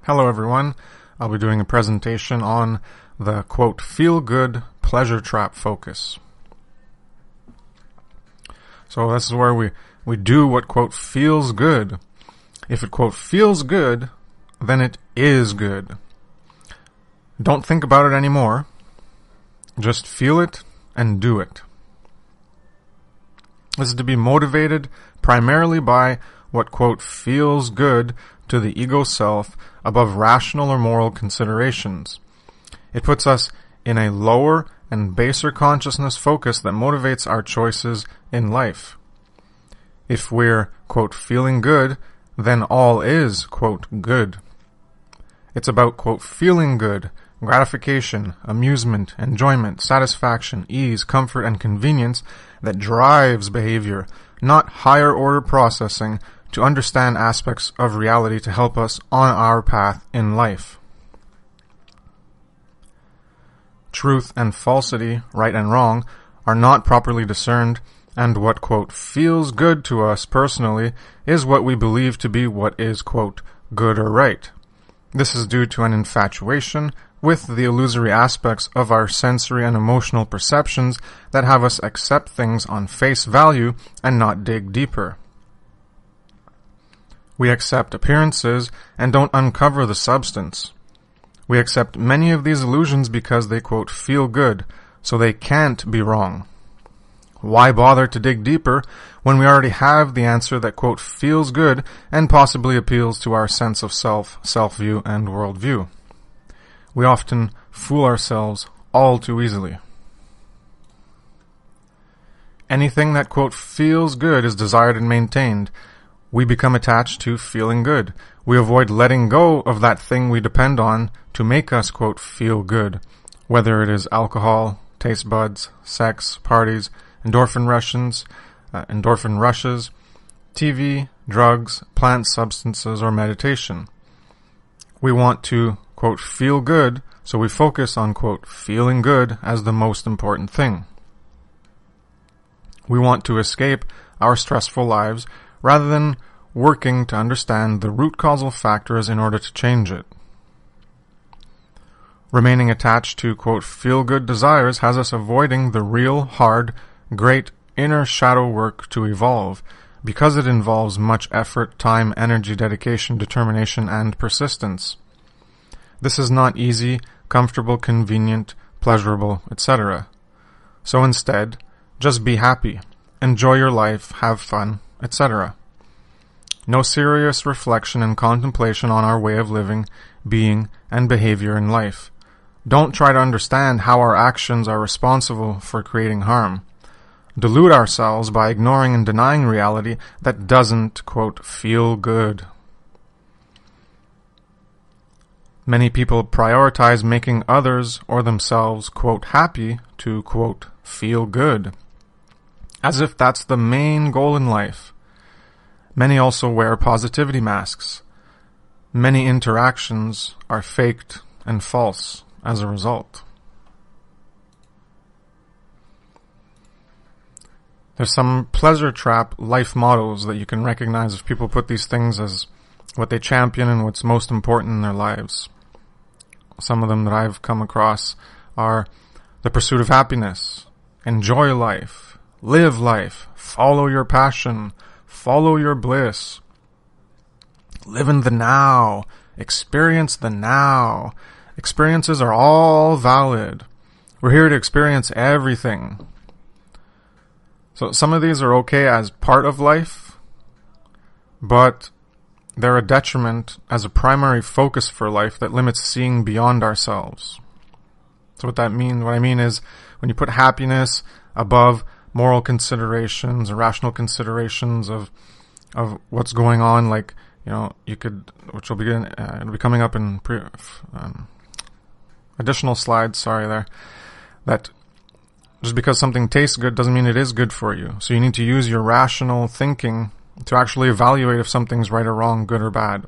Hello everyone, I'll be doing a presentation on the quote, feel good pleasure trap focus. So this is where we do what quote, feels good. If it quote, feels good, then it is good. Don't think about it anymore. Just feel it and do it. This is to be motivated primarily by what quote, feels good to the ego self above rational or moral considerations. It puts us in a lower and baser consciousness focus that motivates our choices in life. If we're, quote, feeling good, then all is, quote, good. It's about, quote, feeling good, gratification, amusement, enjoyment, satisfaction, ease, comfort, and convenience that drives behavior, not higher order processing to understand aspects of reality to help us on our path in life. Truth and falsity, right and wrong, are not properly discerned, and what, quote, feels good to us personally is what we believe to be what is, quote, good or right. This is due to an infatuation with the illusory aspects of our sensory and emotional perceptions that have us accept things on face value and not dig deeper. We accept appearances and don't uncover the substance. We accept many of these illusions because they, quote, feel good, so they can't be wrong. Why bother to dig deeper when we already have the answer that, quote, feels good and possibly appeals to our sense of self, self-view, and worldview? We often fool ourselves all too easily. Anything that, quote, feels good is desired and maintained. We become attached to feeling good. We avoid letting go of that thing we depend on to make us, quote, feel good, whether it is alcohol, taste buds, sex, parties, endorphin rushes, TV, drugs, plant substances, or meditation. We want to, quote, feel good, so we focus on, quote, feeling good as the most important thing. We want to escape our stressful lives rather than working to understand the root causal factors in order to change it. Remaining attached to, quote, feel-good desires has us avoiding the real, hard, great inner shadow work to evolve, because it involves much effort, time, energy, dedication, determination, and persistence. This is not easy, comfortable, convenient, pleasurable, etc. So instead, just be happy, enjoy your life, have fun, etc. No serious reflection and contemplation on our way of living, being, and behavior in life. Don't try to understand how our actions are responsible for creating harm. Delude ourselves by ignoring and denying reality that doesn't, quote, feel good. Many people prioritize making others or themselves, quote, happy to, quote, feel good, as if that's the main goal in life. Many also wear positivity masks. Many interactions are faked and false as a result. There's some pleasure trap life mottos that you can recognize if people put these things as what they champion and what's most important in their lives. Some of them that I've come across are the pursuit of happiness, enjoy life, live life, follow your passion, follow your bliss, live in the now, experience the now. Experiences are all valid. We're here to experience everything. So some of these are okay as part of life, but they're a detriment as a primary focus for life that limits seeing beyond ourselves. So what I mean is when you put happiness above moral considerations or rational considerations of what's going on, like, you know, you could, which will begin, it'll be coming up in additional slides, that just because something tastes good doesn't mean it is good for you. So you need to use your rational thinking to actually evaluate if something's right or wrong, good or bad.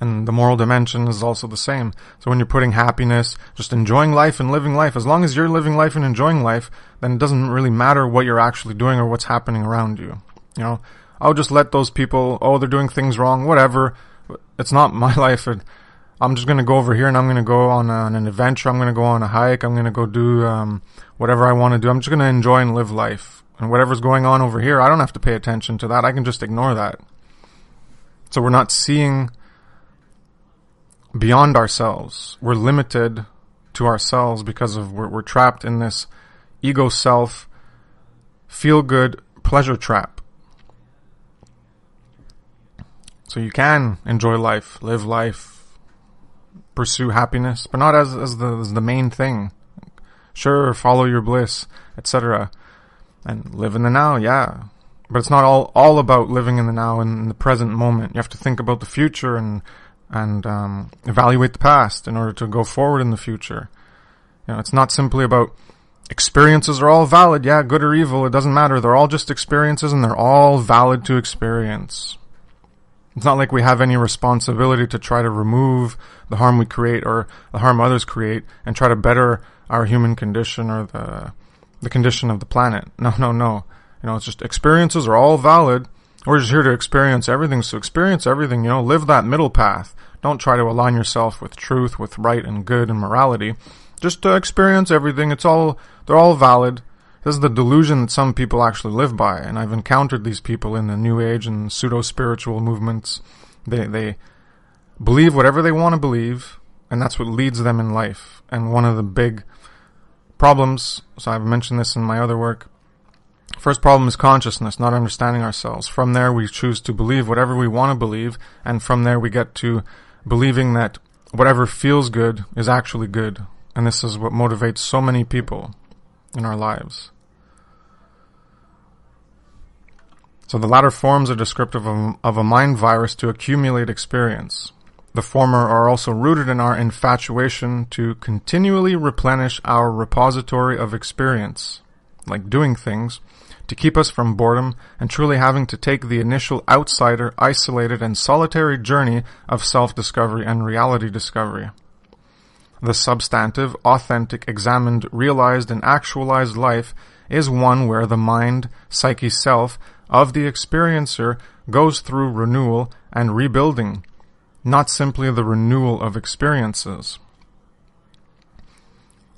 And the moral dimension is also the same. So when you're putting happiness, just enjoying life and living life, as long as you're living life and enjoying life, then it doesn't really matter what you're actually doing or what's happening around you. You know, I'll just let those people, they're doing things wrong, whatever. It's not my life. I'm just going to go over here and I'm going to go on an adventure. I'm going to go on a hike. I'm going to go do whatever I want to do. I'm just going to enjoy and live life. And whatever's going on over here, I don't have to pay attention to that. I can just ignore that. So we're not seeing beyond ourselves. We're limited to ourselves because of we're trapped in this ego self, feel good pleasure trap. So you can enjoy life, live life, pursue happiness, but not as the main thing. Sure, follow your bliss, etc. And live in the now, yeah. But it's not all about living in the now and in the present moment. You have to think about the future and evaluate the past in order to go forward in the future. It's not simply about experiences are all valid, yeah, good or evil, it doesn't matter. They're all just experiences and they're all valid to experience. It's not like we have any responsibility to try to remove the harm we create or the harm others create and try to better our human condition or the condition of the planet. No. It's just experiences are all valid. We're just here to experience everything. So experience everything, live that middle path. Don't try to align yourself with truth, with right and good and morality. Just experience everything. They're all valid. This is the delusion that some people actually live by. And I've encountered these people in the New Age and pseudo-spiritual movements. They believe whatever they want to believe, and that's what leads them in life. And one of the big problems, so I've mentioned this in my other work, first problem is consciousness, not understanding ourselves. From there, we choose to believe whatever we want to believe, and from there, we get to believing that whatever feels good is actually good. And this is what motivates so many people in our lives. So the latter forms are descriptive of a mind virus to accumulate experience. The former are also rooted in our infatuation to continually replenish our repository of experience, like doing things, to keep us from boredom and truly having to take the initial outsider, isolated, and solitary journey of self-discovery and reality discovery. The substantive, authentic, examined, realized, and actualized life is one where the mind, psyche, self of the experiencer goes through renewal and rebuilding, not simply the renewal of experiences.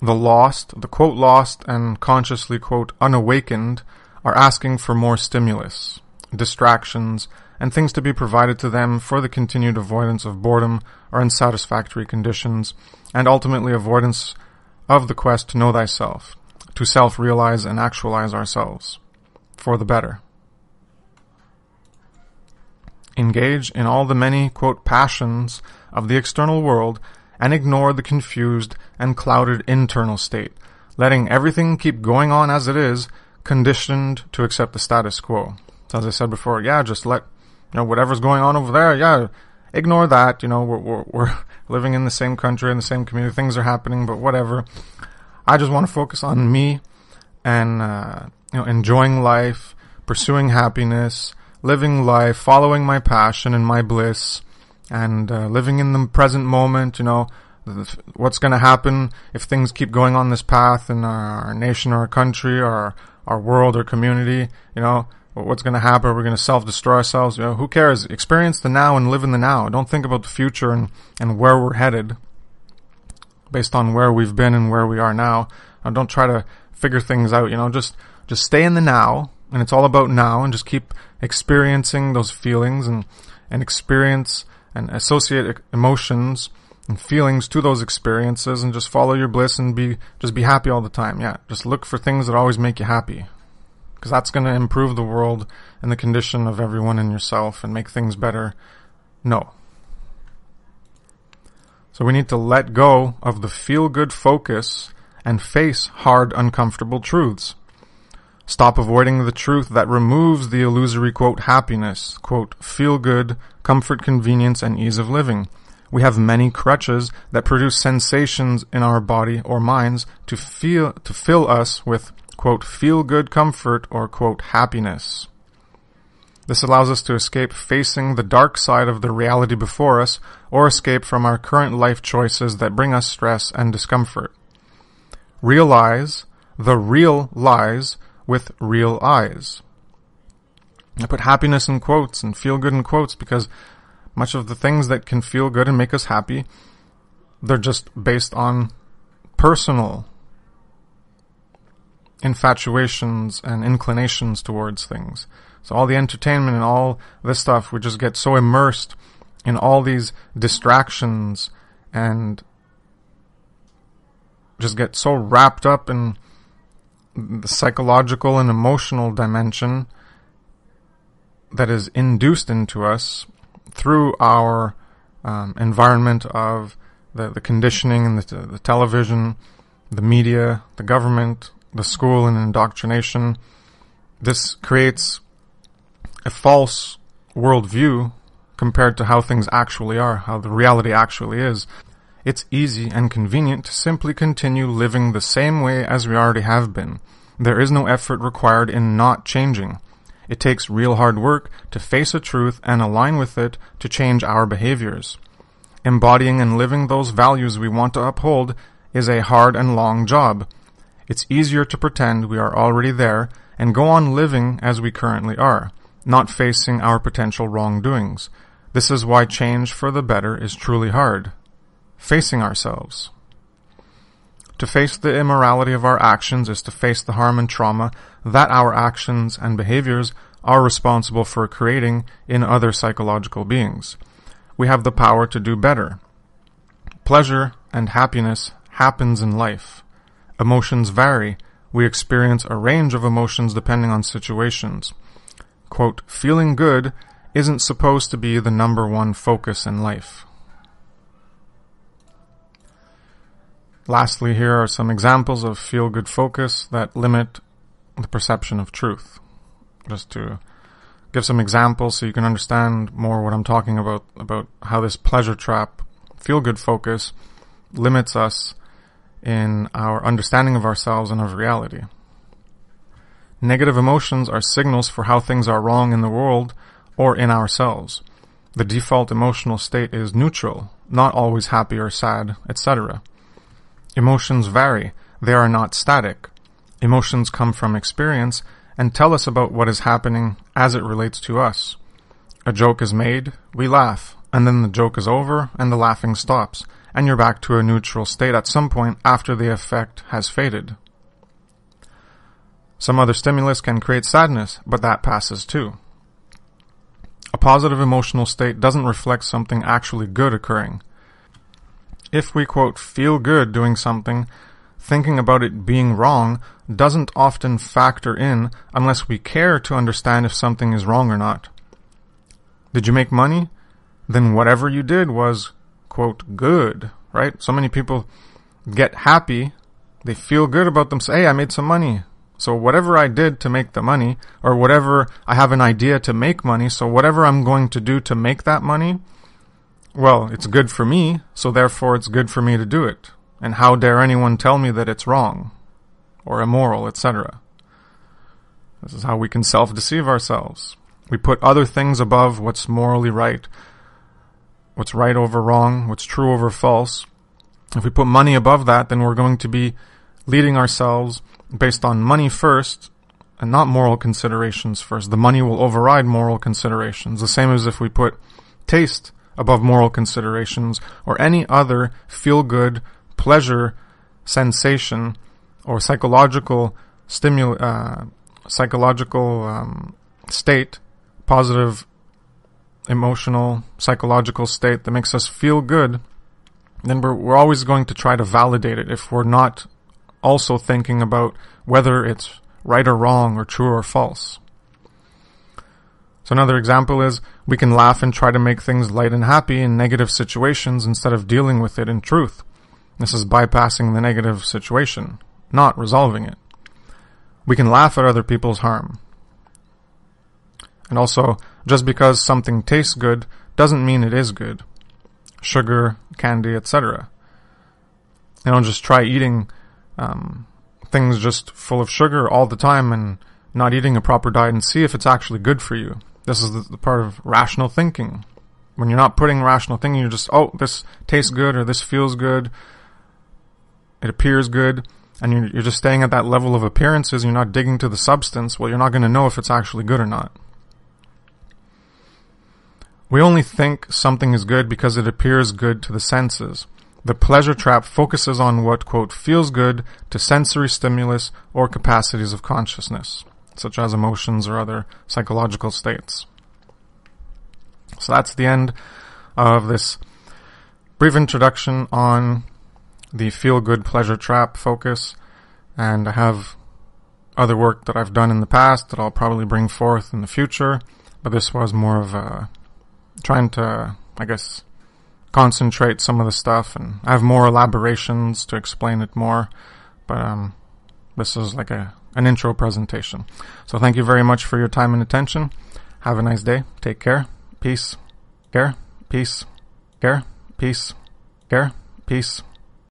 The lost, the quote lost and consciously quote unawakened are asking for more stimulus, distractions, and things to be provided to them for the continued avoidance of boredom or unsatisfactory conditions, and ultimately avoidance of the quest to know thyself, to self-realize and actualize ourselves, for the better. Engage in all the many, quote, passions of the external world and ignore the confused and clouded internal state, letting everything keep going on as it is, conditioned to accept the status quo. So as I said before, just let, whatever's going on over there, ignore that. We're living in the same country, in the same community, things are happening, but whatever. I just want to focus on me and, enjoying life, pursuing happiness, living life, following my passion and my bliss, and living in the present moment. What's going to happen if things keep going on this path in our nation or our country or our world or community. What's going to happen? Are we going to self-destroy ourselves? Who cares? Experience the now and live in the now. Don't think about the future and where we're headed based on where we've been and where we are now. Don't try to figure things out. Just stay in the now, and it's all about now, and just keep experiencing those feelings and experience and associate emotions and feelings to those experiences, and just follow your bliss and be happy all the time. Just look for things that always make you happy, because that's going to improve the world and the condition of everyone and yourself and make things better. No. So we need to let go of the feel-good focus and face hard, uncomfortable truths. Stop avoiding the truth that removes the illusory, quote, happiness, quote, feel-good, comfort, convenience, and ease of living. We have many crutches that produce sensations in our body or minds to fill us with, quote, feel-good comfort or, quote, happiness. This allows us to escape facing the dark side of the reality before us or escape from our current life choices that bring us stress and discomfort. Realize the real lies with real eyes. I put happiness in quotes and feel good in quotes because much of the things that can feel good and make us happy, they're just based on personal infatuations and inclinations towards things. So all the entertainment and all this stuff, we just get so immersed in all these distractions and just get so wrapped up in the psychological and emotional dimension that is induced into us through our environment of the conditioning and the television, the media, the government, the school and indoctrination. This creates a false worldview compared to how things actually are, how the reality actually is. It's easy and convenient to simply continue living the same way as we already have been. There is no effort required in not changing. It takes real hard work to face a truth and align with it to change our behaviors. Embodying and living those values we want to uphold is a hard and long job. It's easier to pretend we are already there and go on living as we currently are, not facing our potential wrongdoings. This is why change for the better is truly hard. Facing ourselves. To face the immorality of our actions is to face the harm and trauma that our actions and behaviors are responsible for creating in other psychological beings. We have the power to do better. Pleasure and happiness happens in life. Emotions vary. We experience a range of emotions depending on situations. Quote, feeling good isn't supposed to be the number one focus in life. Lastly, here are some examples of feel-good focus that limit the perception of truth. Just to give some examples so you can understand more what I'm talking about how this pleasure trap, feel-good focus, limits us in our understanding of ourselves and of reality. Negative emotions are signals for how things are wrong in the world or in ourselves. The default emotional state is neutral, not always happy or sad, etc. Emotions vary. They are not static. Emotions come from experience and tell us about what is happening as it relates to us. A joke is made, we laugh, and then the joke is over and the laughing stops, and you're back to a neutral state at some point after the effect has faded. Some other stimulus can create sadness, but that passes too. A positive emotional state doesn't reflect something actually good occurring. If we, quote, feel good doing something, thinking about it being wrong doesn't often factor in unless we care to understand if something is wrong or not. Did you make money? Then whatever you did was, quote, good, right? So many people get happy, they feel good about them, say, hey, I made some money. So whatever I did to make the money, or whatever I have an idea to make money, so whatever I'm going to do to make that money, well, it's good for me, so therefore it's good for me to do it. And how dare anyone tell me that it's wrong, or immoral, etc. This is how we can self-deceive ourselves. We put other things above what's morally right, what's right over wrong, what's true over false. If we put money above that, then we're going to be leading ourselves based on money first, and not moral considerations first. The money will override moral considerations, the same as if we put taste above moral considerations, or any other feel-good, pleasure, sensation, or psychological state, positive, emotional, psychological state that makes us feel good, then we're always going to try to validate it if we're not also thinking about whether it's right or wrong, or true or false. So another example is we can laugh and try to make things light and happy in negative situations instead of dealing with it in truth. This is bypassing the negative situation, not resolving it. We can laugh at other people's harm. And also, just because something tastes good doesn't mean it is good. Sugar, candy, etc. You don't just try eating things just full of sugar all the time and not eating a proper diet and see if it's actually good for you. This is the part of rational thinking. When you're not putting rational thinking, you're just, oh, this tastes good or this feels good. It appears good. And you're just staying at that level of appearances. You're not digging to the substance. Well, you're not going to know if it's actually good or not. We only think something is good because it appears good to the senses. The pleasure trap focuses on what, quote, feels good to sensory stimulus or capacities of consciousness, such as emotions or other psychological states. So that's the end of this brief introduction on the feel-good pleasure trap focus. And I have other work that I've done in the past that I'll probably bring forth in the future. But this was more of trying to, I guess, concentrate some of the stuff, and I have more elaborations to explain it more, but this is like an intro presentation. So thank you very much for your time and attention. Have a nice day. Take care. Peace. Care. Peace. Care. Peace. Care. Peace.